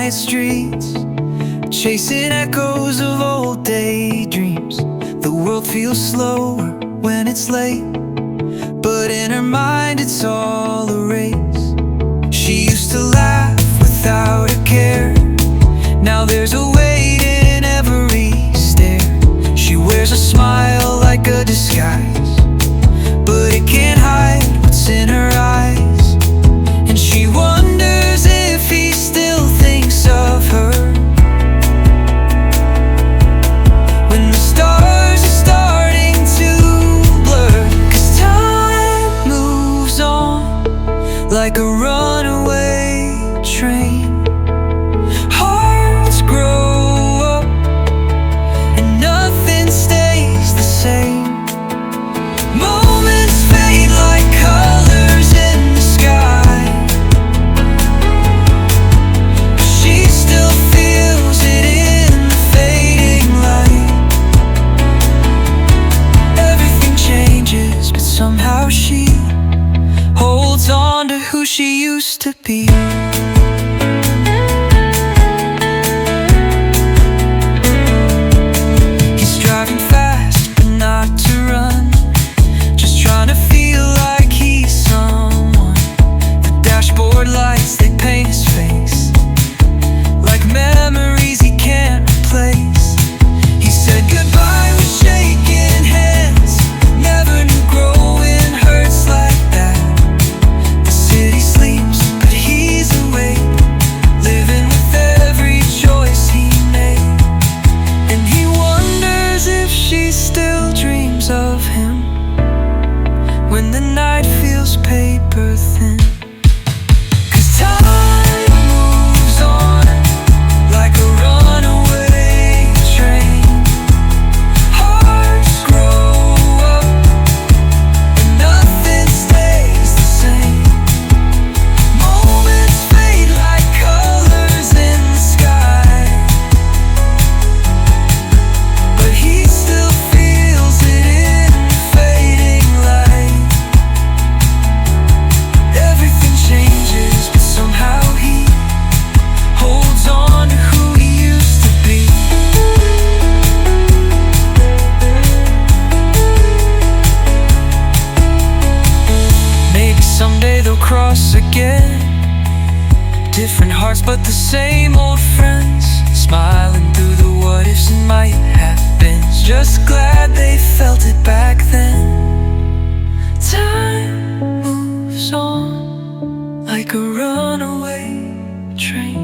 quiet streets, chasing echoes of old daydreams. The world feels slower when it's late, but in her mind it's all a race. She used to laugh without a care. Now there's a weight in every stare. She wears a smile like a disguise, but it can't hide what's in her eyes. And she wonders if he still thinks of her when the stars are starting to blur. 'Cause time moves on like a runaway train. Hearts grow up and nothing stays the same. Moments fade like colors in the sky. She still feels it in the fading light. Everything changes, but somehow she holds on to who she used to be. He's driving fast, but not to run, just trying to feel like he's someone. The dashboard lights, they paint his face like memories he can't replace. He said goodbye with shaking hands, never knew growing hurts like that. The city sleeps, but he's awake, living with every choice he made. And he wonders if she still dreams of him when the night feels paper thin. 'Cause time moves on like a runaway train. Hearts grow up and nothing stays the same. Moments fade like colors in the sky, but he still feels it in the fading light. Everything changes, but somehow he holds on to who he used to be. Maybe someday they'll cross again. Different hearts, but the same old friends, smiling through the what ifs and might have beens. Just glad they felt it back then. Time moves on like a runaway train.